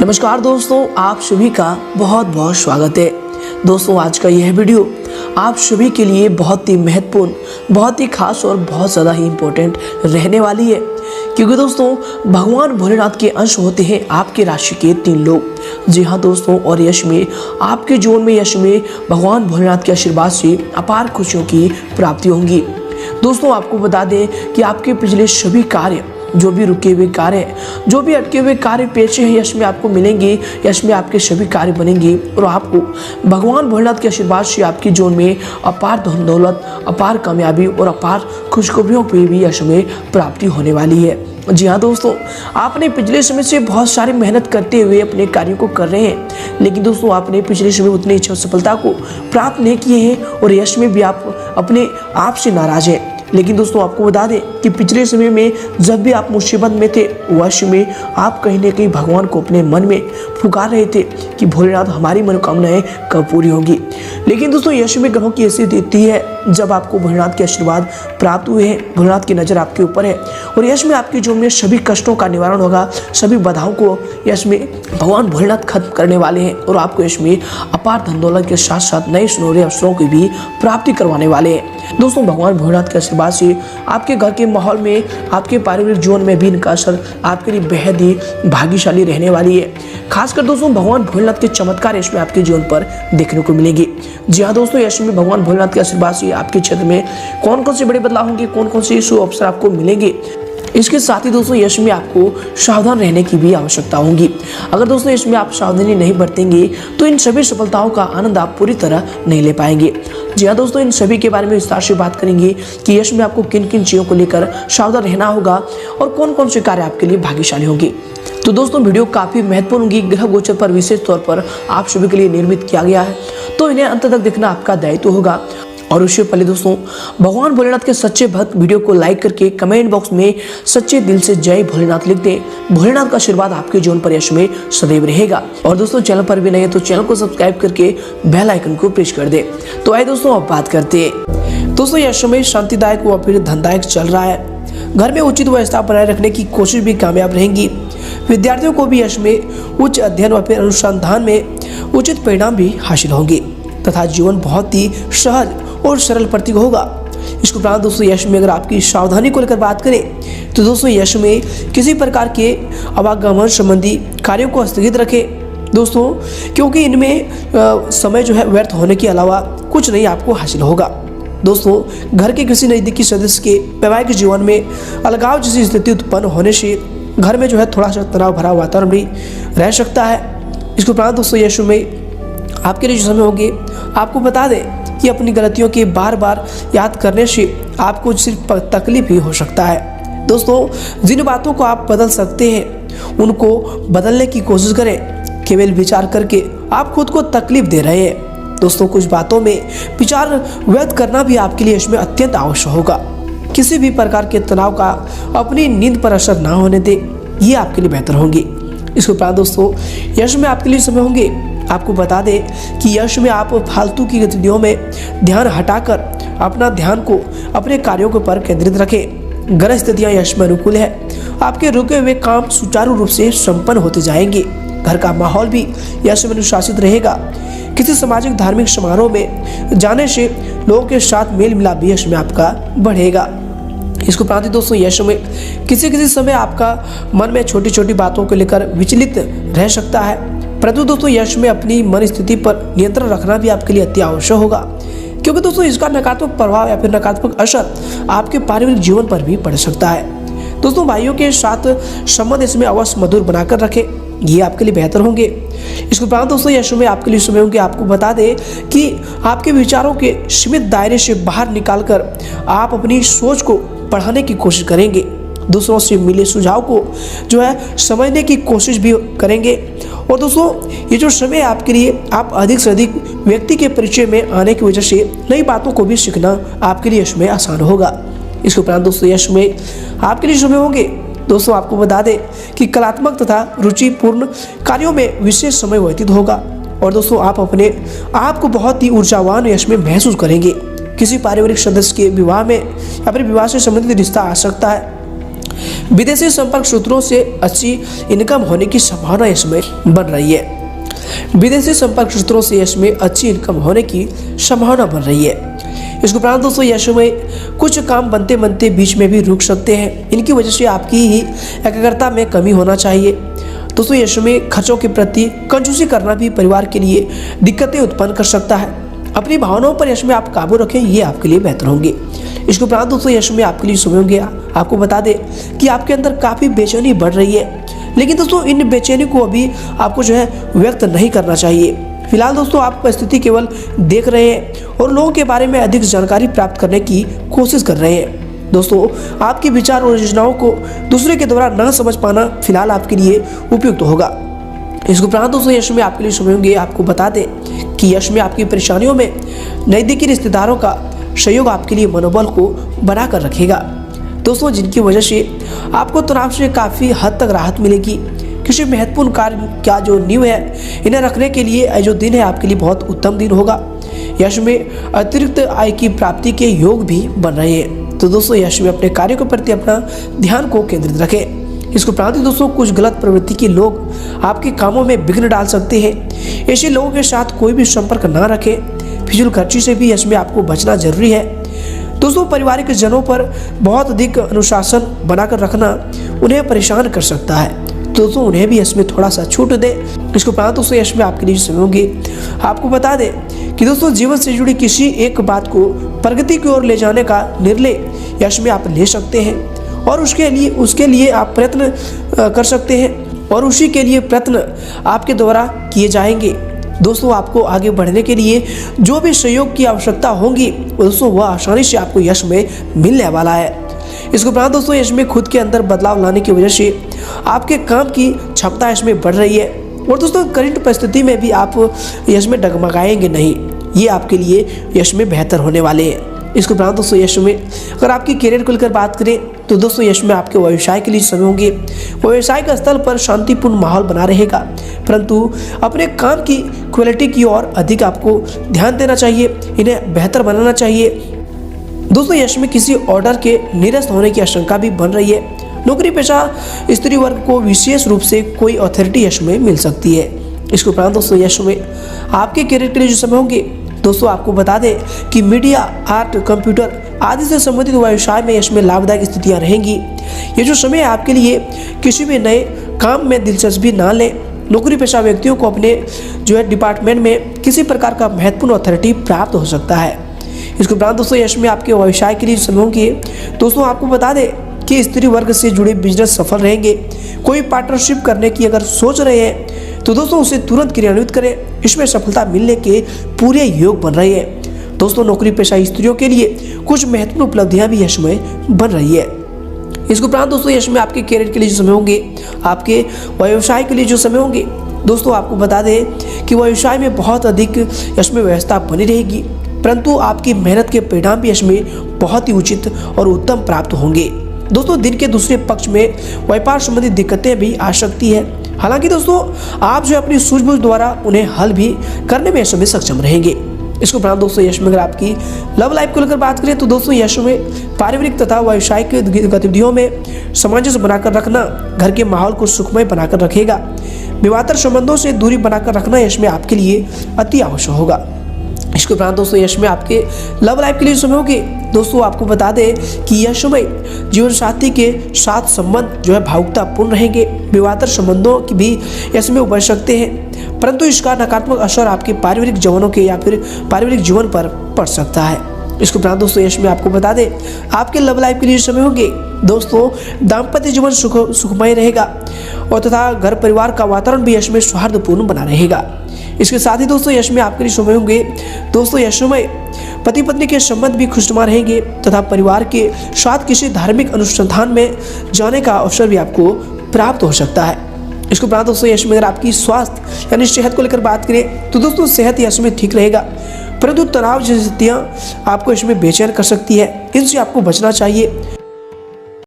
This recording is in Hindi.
नमस्कार दोस्तों, आप सभी का बहुत बहुत स्वागत है। दोस्तों, आज का यह वीडियो आप सभी के लिए बहुत ही महत्वपूर्ण, बहुत ही खास और बहुत ज़्यादा ही इम्पोर्टेंट रहने वाली है, क्योंकि दोस्तों भगवान भोलेनाथ के अंश होते हैं आपके राशि के 3 लोग। जी हाँ दोस्तों, और यश में आपके जीवन में यश में भगवान भोलेनाथ के आशीर्वाद से अपार खुशियों की प्राप्ति होंगी। दोस्तों, आपको बता दें कि आपके पिछले सभी कार्य, जो भी रुके हुए कार्य, जो भी अटके हुए कार्य पेशे हैं, यश में आपको मिलेंगे। यश में आपके सभी कार्य बनेंगे और आपको भगवान भोलेनाथ के आशीर्वाद से आपके जीवन में अपार धन दौलत, अपार कामयाबी और अपार खुशखबरियों पर भी यश में प्राप्ति होने वाली है। जी हाँ दोस्तों, आपने पिछले समय से बहुत सारी मेहनत करते हुए अपने कार्यों को कर रहे हैं, लेकिन दोस्तों आपने पिछले समय उतनी इच्छा सफलता को प्राप्त नहीं किए हैं और यश में भी आप अपने आप से नाराज हैं। लेकिन दोस्तों आपको बता दें कि पिछले समय में जब भी आप मुसीबत में थे, वश में आप कहीं ना कहीं भगवान को अपने मन में पुकार रहे थे कि भोलेनाथ हमारी मनोकामनाएं कब पूरी होंगी। लेकिन दोस्तों यश में ग्रहों की ऐसी देती है, जब आपको भोलेनाथ के आशीर्वाद प्राप्त हुए हैं, भोलेनाथ की नज़र आपके ऊपर है और यश में आपके जीवन में सभी कष्टों का निवारण होगा, सभी बाधाओं को यश में भगवान भोलेनाथ खत्म करने वाले हैं और आपको यश में अपार धन दौलत के साथ साथ नए सुनहरे अवसरों की भी प्राप्ति करवाने वाले हैं। दोस्तों भगवान भोलेनाथ के आशीर्वाद से आपके घर के माहौल में, आपके पारिवारिक जीवन में भी इनका असर आपके लिए बेहद ही भाग्यशाली रहने वाली है। खासकर दोस्तों भगवान भोलेनाथ के चमत्कार यश में आपके जीवन पर देखने को मिलेंगे। जी हाँ दोस्तों, यश में भगवान भोलेनाथ के आशीर्वाद से आपके क्षेत्र में कौन कौन से बड़े बदलाव होंगे, कौन कौन से शुभ अवसर आपको मिलेंगे, इसके साथ ही दोस्तों यश में आपको सावधान रहने की भी आवश्यकता होगी। अगर दोस्तों यश में आप सावधानी नहीं बरतेंगे तो इन सभी सफलताओं का आनंद आप पूरी तरह नहीं ले पाएंगे। जी हाँ दोस्तों, इन सभी के बारे में विस्तार से बात करेंगे कि यश में आपको किन किन चीज़ों को लेकर सावधान रहना होगा और कौन कौन से कार्य आपके लिए भाग्यशाली होंगे। तो दोस्तों वीडियो काफ़ी महत्वपूर्ण होगी, ग्रह गोचर पर विशेष तौर पर आप सभी के लिए निर्मित किया गया है, तो इन्हें अंत तक देखना आपका दायित्व होगा। और उससे पहले दोस्तों भगवान भोलेनाथ के सच्चे भक्त वीडियो को लाइक करके कमेंट बॉक्स में सच्चे दिल से जय भोलेनाथ लिख दें। भोलेनाथ का आशीर्वाद आपके जीवन पर यश में सदैव रहेगा। और दोस्तों चैनल पर भी नए हैं तो चैनल को सब्सक्राइब करके बेल आइकन को प्रेस कर दें। तो आइए दोस्तों अब बात करते हैं। दोस्तों यश में शांतिदायक व फिर धनदायक चल रहा है। घर में उचित व्यवस्था बनाए रखने की कोशिश भी कामयाब रहेंगी। विद्यार्थियों को भी यश में उच्च अध्ययन व फिर अनुसंधान में उचित परिणाम भी हासिल होंगे तथा जीवन बहुत ही सहज और सरल प्रतीक होगा। इसके उपरांत दोस्तों यश में अगर आपकी सावधानी को लेकर बात करें तो दोस्तों यश में किसी प्रकार के आवागमन संबंधी कार्यों को स्थगित रखें दोस्तों, क्योंकि इनमें समय जो है व्यर्थ होने के अलावा कुछ नहीं आपको हासिल होगा। दोस्तों घर के किसी नज़दीकी सदस्य के वैवाहिक जीवन में अलगाव जैसी स्थिति उत्पन्न होने से घर में जो है थोड़ा सा तनाव भरा वातावरण भी रह सकता है। इसके उपरांत दोस्तों यश में आपके लिए जो समय होंगे, आपको बता दें कि अपनी गलतियों के बार बार याद करने से आपको सिर्फ तकलीफ ही हो सकता है। दोस्तों जिन बातों को आप बदल सकते हैं उनको बदलने की कोशिश करें। केवल विचार करके आप खुद को तकलीफ दे रहे हैं। दोस्तों कुछ बातों में विचार व्यक्त करना भी आपके लिए इसमें अत्यंत आवश्यक होगा। किसी भी प्रकार के तनाव का अपनी नींद पर असर ना होने दें, ये आपके लिए बेहतर होंगे। इसके उपरांत दोस्तों यश में आपके लिए समय होंगे, आपको बता दें कि यश में आप फालतू की गतिविधियों में ध्यान हटाकर अपना ध्यान को अपने कार्यों के पर केंद्रित रखें। ग्रह स्थितियाँ यश में अनुकूल है, आपके रुके हुए काम सुचारू रूप से संपन्न होते जाएंगे। घर का माहौल भी यश में अनुशासित रहेगा। किसी सामाजिक धार्मिक समारोह में जाने से लोगों के साथ मेल मिलाप भी यश में आपका बढ़ेगा। इसको उपरांत दोस्तों यश में किसी समय आपका मन में छोटी छोटी बातों को लेकर विचलित रह सकता है, परंतु दोस्तों यश में अपनी मन स्थिति पर नियंत्रण रखना भी आपके लिए अति आवश्यक होगा, क्योंकि दोस्तों इसका नकारात्मक प्रभाव या फिर नकारात्मक असर आपके पारिवारिक जीवन पर भी पड़ सकता है। दोस्तों भाइयों के साथ संबंध इसमें अवश्य मधुर बनाकर रखें, ये आपके लिए बेहतर होंगे। इसके उपरांत दोस्तों यश में आपके लिए समय होंगे, आपको बता दें कि आपके विचारों के सीमित दायरे से बाहर निकालकर आप अपनी सोच को बढ़ाने की कोशिश करेंगे। दूसरों से मिले सुझाव को जो है समझने की कोशिश भी करेंगे। और दोस्तों ये जो समय आपके लिए, आप अधिक से अधिक व्यक्ति के परिचय में आने की वजह से नई बातों को भी सीखना आपके लिए यश में आसान होगा। इसके उपरांत दोस्तों यश में आपके लिए समय होंगे, दोस्तों आपको बता दें कि कलात्मक तथा रुचिपूर्ण कार्यों में विशेष समय व्यतीत होगा। और दोस्तों आप अपने आप को बहुत ही ऊर्जावान यश में महसूस करेंगे। किसी पारिवारिक सदस्य के विवाह में या फिर विवाह से संबंधित रिश्ता आ सकता है। विदेशी संपर्क सूत्रों से अच्छी इनकम होने की संभावना इसमें बन रही है। विदेशी संपर्क सूत्रों से इसमें अच्छी इनकम होने की संभावना बन रही है। इसके उपरांत दोस्तों यश में कुछ काम बनते बनते बीच में भी रुक सकते हैं। इनकी वजह से आपकी ही एकाग्रता में कमी होना चाहिए। दोस्तों यश में खर्चों के प्रति कंजूसी करना भी परिवार के लिए दिक्कतें उत्पन्न कर सकता है। अपनी भावनाओं पर यश में आप काबू रखें, ये आपके लिए बेहतर होंगे। इसके उपरांत दोस्तों यश में आपके लिए समय होंगे। आपको बता दें कि आपके अंदर काफ़ी बेचैनी बढ़ रही है, लेकिन दोस्तों इन बेचैनी को अभी आपको जो है व्यक्त नहीं करना चाहिए। फिलहाल दोस्तों आप परिस्थिति केवल देख रहे हैं और लोगों के बारे में अधिक जानकारी प्राप्त करने की कोशिश कर रहे हैं। दोस्तों आपके विचार और योजनाओं को दूसरे के द्वारा ना समझ पाना फिलहाल आपके लिए उपयुक्त होगा। इसके उपरांत दोस्तों यश में आपके लिए समय होंगे। आपको बता दें कि यश में आपकी परेशानियों में नज़दीकी रिश्तेदारों का सहयोग आपके लिए मनोबल को बनाकर रखेगा। दोस्तों जिनकी वजह से आपको तनाव से काफ़ी हद तक राहत मिलेगी। किसी महत्वपूर्ण कार्य का जो नींव है इन्हें रखने के लिए जो दिन है आपके लिए बहुत उत्तम दिन होगा। यश में अतिरिक्त आय की प्राप्ति के योग भी बन रहे हैं। तो दोस्तों यश में अपने कार्य के प्रति अपना ध्यान को केंद्रित रखें। इसको उपरांत दोस्तों कुछ गलत प्रवृत्ति के लोग आपके कामों में विघ्न डाल सकते हैं। ऐसे लोगों के साथ कोई भी संपर्क ना रखें। फिजूल खर्ची से भी यश में आपको बचना जरूरी है। दोस्तों पारिवारिक जनों पर बहुत अधिक अनुशासन बनाकर रखना उन्हें परेशान कर सकता है। दोस्तों उन्हें भी इसमें थोड़ा सा छूट दे। इसके उपरांत दोस्तों यश में आपके लिए समय होंगे। आपको बता दें कि दोस्तों जीवन से जुड़ी किसी एक बात को प्रगति की ओर ले जाने का निर्णय यश में आप ले सकते हैं और उसके लिए आप प्रयत्न कर सकते हैं और उसी के लिए प्रयत्न आपके द्वारा किए जाएंगे। दोस्तों आपको आगे बढ़ने के लिए जो भी सहयोग की आवश्यकता होगी दोस्तों वह आसानी से आपको यश में मिलने वाला है। इसके उपरांत दोस्तों यश में खुद के अंदर बदलाव लाने की वजह से आपके काम की क्षमता इसमें बढ़ रही है और दोस्तों करंट परिस्थिति में भी आप यश में डगमगाएंगे नहीं। ये आपके लिए यश में बेहतर होने वाले हैं। इसके उपरांत दोस्तों यश में अगर आपकी करियर को लेकर बात करें तो दोस्तों यश में आपके व्यवसाय के लिए समय होंगे। व्यवसाय का स्थल पर शांतिपूर्ण माहौल बना रहेगा, परंतु अपने काम की क्वालिटी की ओर अधिक आपको ध्यान देना चाहिए, इन्हें बेहतर बनाना चाहिए। दोस्तों यश में किसी ऑर्डर के निरस्त होने की आशंका भी बन रही है। नौकरी पेशा स्त्री वर्ग को विशेष रूप से कोई अथॉरिटी यश में मिल सकती है। इसके उपरांत दोस्तों यश में आपके करियर के लिए जो समय होंगे दोस्तों आपको बता दें कि मीडिया, आर्ट, कंप्यूटर आदि से संबंधित व्यवसाय में यश में लाभदायक स्थितियां रहेंगी। ये जो समय है आपके लिए किसी भी नए काम में दिलचस्पी ना लें। नौकरी पेशा व्यक्तियों को अपने जो है डिपार्टमेंट में किसी प्रकार का महत्वपूर्ण अथॉरिटी प्राप्त हो सकता है। इसके उपरांत दोस्तों यश में आपके व्यवसाय के लिए समय होंगे। दोस्तों आपको बता दें कि स्त्री वर्ग से जुड़े बिजनेस सफल रहेंगे। कोई पार्टनरशिप करने की अगर सोच रहे हैं तो दोस्तों उसे तुरंत क्रियान्वित करें, इसमें सफलता मिलने के पूरे योग बन रहे हैं। दोस्तों नौकरी पेशा स्त्रियों के लिए कुछ महत्वपूर्ण उपलब्धियां भी यश में बन रही है। इसके उपरांत दोस्तों यश में आपके करियर के लिए जो समय होंगे, आपके व्यवसाय के लिए जो समय होंगे दोस्तों आपको बता दें कि व्यवसाय में बहुत अधिक यश में व्यवस्था बनी रहेगी, परंतु आपकी मेहनत के परिणाम भी यश में बहुत ही उचित और उत्तम प्राप्त होंगे। दोस्तों दिन के दूसरे पक्ष में व्यापार संबंधी दिक्कतें भी आ सकती है। हालांकि दोस्तों आप जो अपनी सूझबूझ द्वारा उन्हें हल भी करने में यश में सक्षम रहेंगे। इसके उपरांत दोस्तों यश में अगर आपकी लव लाइफ को लेकर बात करें तो दोस्तों यश में पारिवारिक तथा व्यावसायिक गतिविधियों में सामंजस्य बनाकर रखना घर के माहौल को सुखमय बनाकर रखेगा। विवादास्पद संबंधों से दूरी बनाकर रखना यश में आपके लिए अति आवश्यक होगा। इसके उपरांत दोस्तों यश में आपके लव लाइफ के लिए समय होगी। दोस्तों आपको बता दें कि यह समय जीवन साथी के साथ संबंध जो है भावुकतापूर्ण रहेंगे। विवादास्पद संबंधों की भी यश में उभर सकते हैं, परंतु इसका नकारात्मक असर आपके पारिवारिक जीवनों के या फिर पारिवारिक जीवन पर पड़ सकता है। इसके उपरांत दोस्तों यश में आपको बता दें आपके लव लाइफ के लिए समय होंगे। दोस्तों दाम्पत्य जीवन सुखमय रहेगा और तथा घर परिवार का वातावरण भी यश में सौहार्दपूर्ण बना रहेगा। इसके साथ ही दोस्तों यश में आपके लिए समय होंगे। दोस्तों यश में पति पत्नी के संबंध भी खुशनुमा रहेंगे तथा परिवार के साथ किसी धार्मिक अनुसंधान में जाने का अवसर भी आपको प्राप्त हो सकता है। इसके उपरांत दोस्तों यश में अगर आपकी स्वास्थ्य यानी सेहत को लेकर बात करें तो दोस्तों सेहत यश में ठीक रहेगा, परंतु तनाव जैसी स्थितियाँ आपको इसमें बेचैन कर सकती है, इनसे आपको बचना चाहिए।